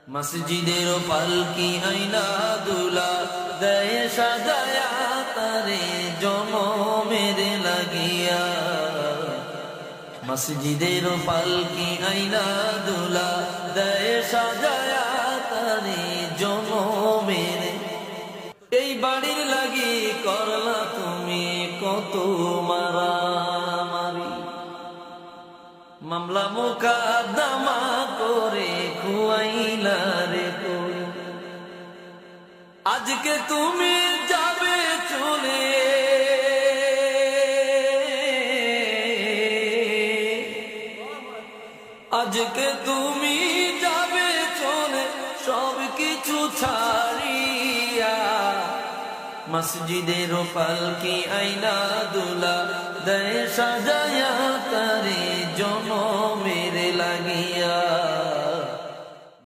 মসজিদের পালকি আইনা দুলা দেয় সাজায়া তারে জনমের লাগিয়া। মসজিদের পালকি আইনা দুলা দেয় সাজায়া তারে জনমের। এই বাড়ির লাগি করলা তুমি কত মারামারি, মামলা মোকদ্দমা করে খুয়াইলা রে কই। আজকে তুমি যাবে চলে, আজকে তুমি যাবে চলে সব কিছু ছাড়িয়া। মসজিদের পালকি আইনা দুলা দেয় সাজায়া তারে জনমের লাগিয়া।